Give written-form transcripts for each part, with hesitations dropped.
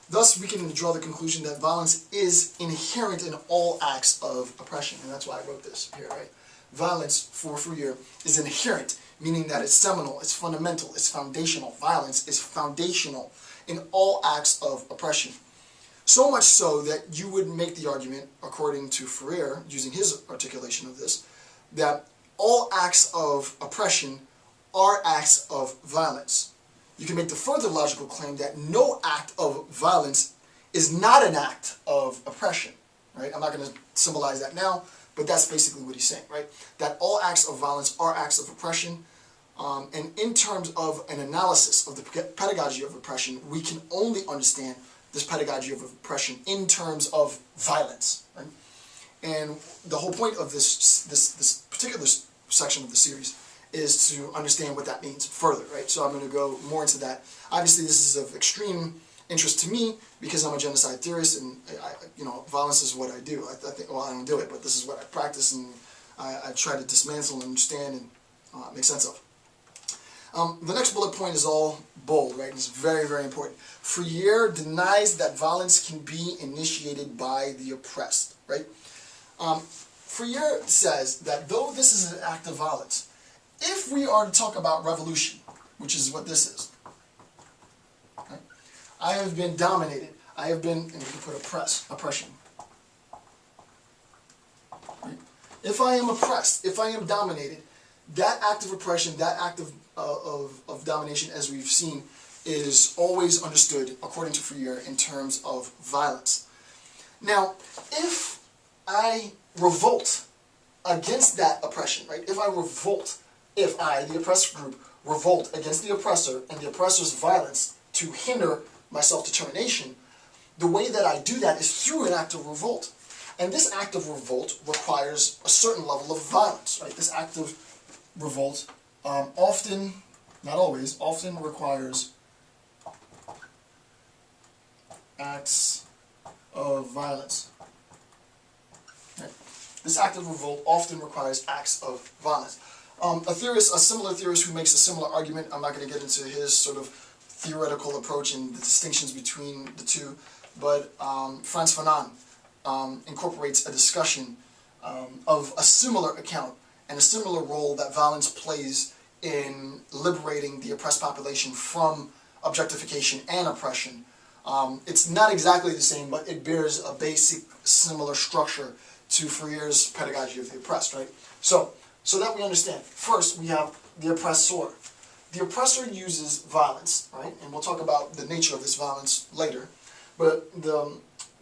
Thus, we can draw the conclusion that violence is inherent in all acts of oppression, and that's why I wrote this here, right? Violence, for Freire, is inherent, meaning that it's seminal, it's fundamental, it's foundational. Violence is foundational in all acts of oppression. So much so that you would make the argument, according to Freire, using his articulation of this, that all acts of oppression are acts of violence. You can make the further logical claim that no act of violence is not an act of oppression, right? I'm not going to symbolize that now, but that's basically what he's saying, right? That all acts of violence are acts of oppression, and in terms of an analysis of the pedagogy of oppression, we can only understand this pedagogy of oppression in terms of violence, right? And the whole point of this particular section of the series is to understand what that means further, right? So I'm going to go more into that. Obviously, this is of extreme interest to me because I'm a genocide theorist, and violence is what I do. I think, well, I don't do it, but this is what I practice, and I try to dismantle and understand and make sense of. The next bullet point is all bold, right? It's very, very important. Freire denies that violence can be initiated by the oppressed, right? Freire says that though this is an act of violence, if we are to talk about revolution, which is what this is, okay? I have been dominated. I have been, and we can put oppression. Right? If I am oppressed, if I am dominated, that act of oppression, that act of domination, as we've seen, is always understood, according to Freire, in terms of violence. Now, if I revolt against that oppression, right? If I, the oppressed group, revolt against the oppressor and the oppressor's violence to hinder my self-determination, the way that I do that is through an act of revolt. And this act of revolt requires a certain level of violence, right? This act of revolt often, not always, often requires acts of violence. Right? This act of revolt often requires acts of violence. A similar theorist who makes a similar argument, I'm not going to get into his sort of theoretical approach and the distinctions between the two, but Frantz Fanon incorporates a discussion of a similar account and a similar role that violence plays in liberating the oppressed population from objectification and oppression. It's not exactly the same, but it bears a basic similar structure to Freire's pedagogy of the oppressed, right? So that we understand. First, we have the oppressor. The oppressor uses violence, right? And we'll talk about the nature of this violence later. But the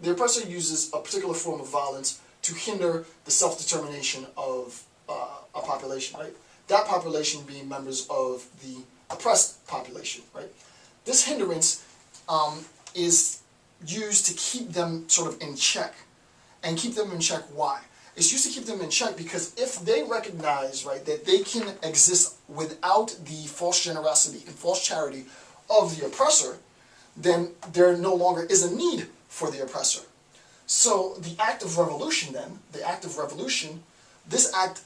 oppressor uses a particular form of violence to hinder the self-determination of a population, right? That population being members of the oppressed population, right? This hindrance is used to keep them sort of in check. And keep them in check, why? It's used to keep them in check because if they recognize, right, that they can exist without the false generosity and false charity of the oppressor, then there no longer is a need for the oppressor. So the act of revolution then, this act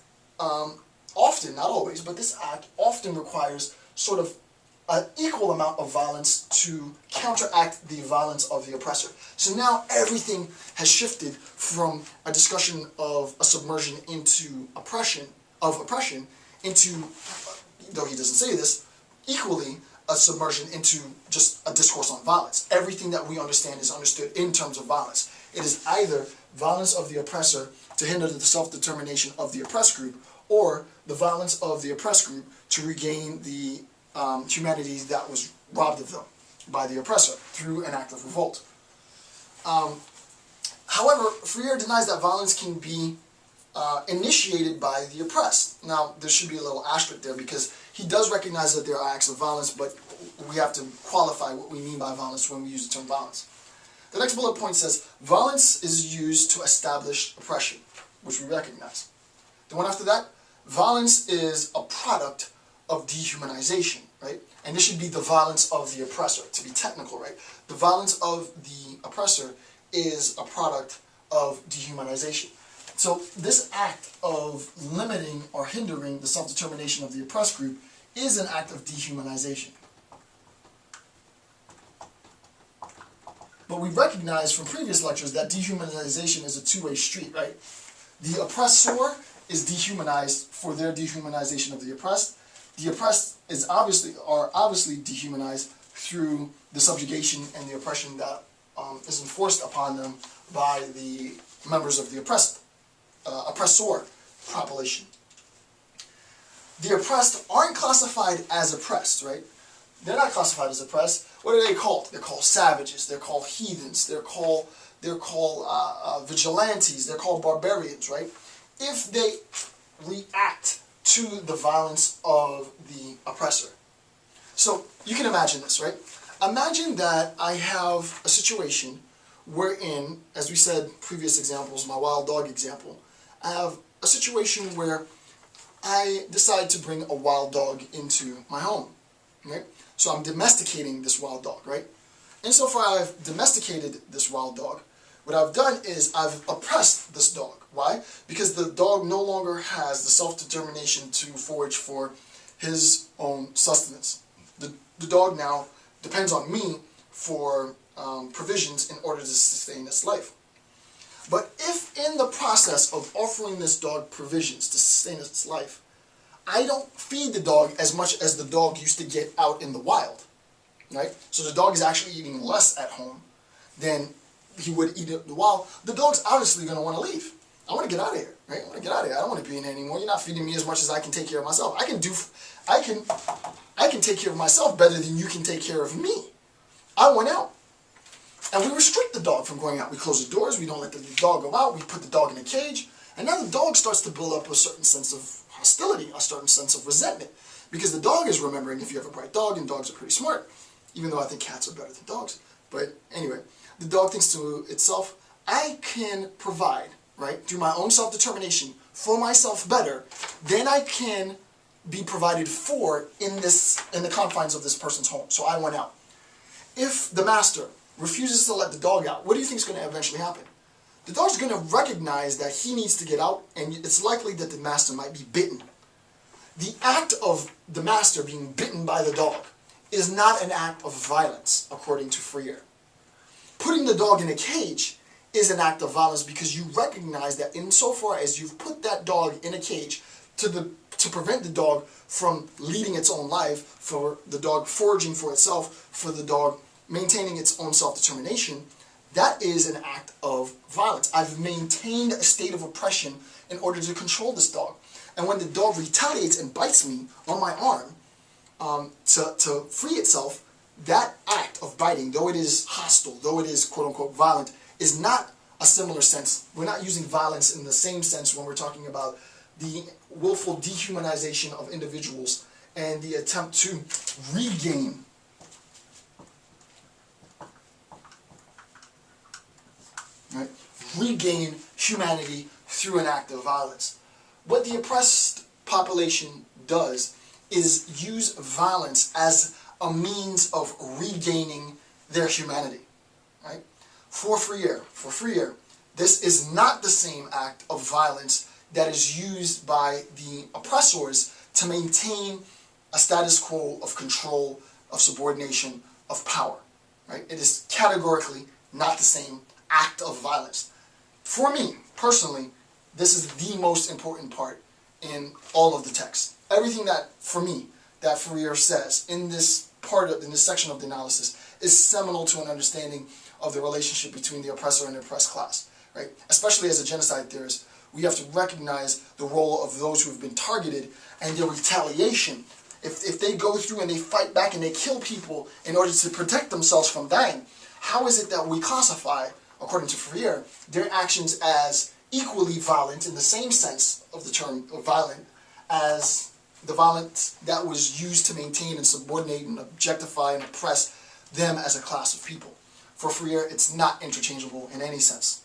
often, not always, but this act often requires sort of an equal amount of violence to counteract the violence of the oppressor. So now everything has shifted from a discussion of a submersion into oppression, into, though he doesn't say this, equally a submersion into just a discourse on violence. Everything that we understand is understood in terms of violence. It is either violence of the oppressor to hinder the self-determination of the oppressed group, or the violence of the oppressed group to regain the humanity that was robbed of them by the oppressor through an act of revolt. However, Freire denies that violence can be initiated by the oppressed. Now, there should be a little asterisk there because he does recognize that there are acts of violence, but we have to qualify what we mean by violence when we use the term violence. The next bullet point says, violence is used to establish oppression, which we recognize. The one after that, violence is a product of dehumanization, right? And this should be the violence of the oppressor, to be technical, right? The violence of the oppressor is a product of dehumanization. So this act of limiting or hindering the self-determination of the oppressed group is an act of dehumanization. But we recognize from previous lectures that dehumanization is a two-way street, right? The oppressor is dehumanized for their dehumanization of the oppressed. The oppressed are obviously dehumanized through the subjugation and the oppression that is enforced upon them by the members of the oppressor population. The oppressed aren't classified as oppressed, right? They're not classified as oppressed. What are they called? They're called savages. They're called heathens. They're called vigilantes. They're called barbarians, right? If they react to the violence of the oppressor. So you can imagine this, right? Imagine that I have a situation wherein, as we said, previous examples, my wild dog example, I have a situation where I decide to bring a wild dog into my home, right? So I'm domesticating this wild dog, right? Insofar I've domesticated this wild dog, what I've done is I've oppressed this dog. Why? Because the dog no longer has the self-determination to forage for his own sustenance. The dog now depends on me for provisions in order to sustain its life. But if in the process of offering this dog provisions to sustain its life, I don't feed the dog as much as the dog used to get out in the wild, right? So the dog is actually eating less at home than he would eat in the wild. The dog's obviously going to want to leave. I want to get out of here, right? I want to get out of here. I don't want to be in here anymore. You're not feeding me as much as I can take care of myself. I can take care of myself better than you can take care of me. I want out. And we restrict the dog from going out. We close the doors. We don't let the dog go out. We put the dog in a cage. And now the dog starts to build up a certain sense of hostility, a certain sense of resentment. Because the dog is remembering, if you have a bright dog, and dogs are pretty smart, even though I think cats are better than dogs. But anyway, the dog thinks to itself, I can provide, right, through my own self-determination for myself better than I can be provided for in the confines of this person's home. So I want out. If the master refuses to let the dog out, what do you think is going to eventually happen? The dog's going to recognize that he needs to get out, and it's likely that the master might be bitten. The act of the master being bitten by the dog is not an act of violence, according to Freire. Putting the dog in a cage is an act of violence because you recognize that insofar as you've put that dog in a cage to prevent the dog from leading its own life, for the dog foraging for itself, for the dog maintaining its own self-determination, that is an act of violence. I've maintained a state of oppression in order to control this dog. And when the dog retaliates and bites me on my arm to free itself, that act of biting, though it is hostile, though it is quote-unquote violent, is not a similar sense. We're not using violence in the same sense when we're talking about the willful dehumanization of individuals and the attempt to regain humanity through an act of violence. What the oppressed population does is use violence as a means of regaining their humanity. Right? For Freire, this is not the same act of violence that is used by the oppressors to maintain a status quo of control, of subordination, of power. Right? It is categorically not the same act of violence. For me, personally, this is the most important part in all of the text. Everything that, for me, that Freire says in this section of the analysis is seminal to an understanding of the relationship between the oppressor and the oppressed class. Right? Especially as a genocide theorist, we have to recognize the role of those who have been targeted and their retaliation. If they go through and they fight back and they kill people in order to protect themselves from dying, how is it that we classify, according to Freire, their actions as equally violent in the same sense of the term violent as the violence that was used to maintain and subordinate and objectify and oppress them as a class of people? For Freire, it's not interchangeable in any sense.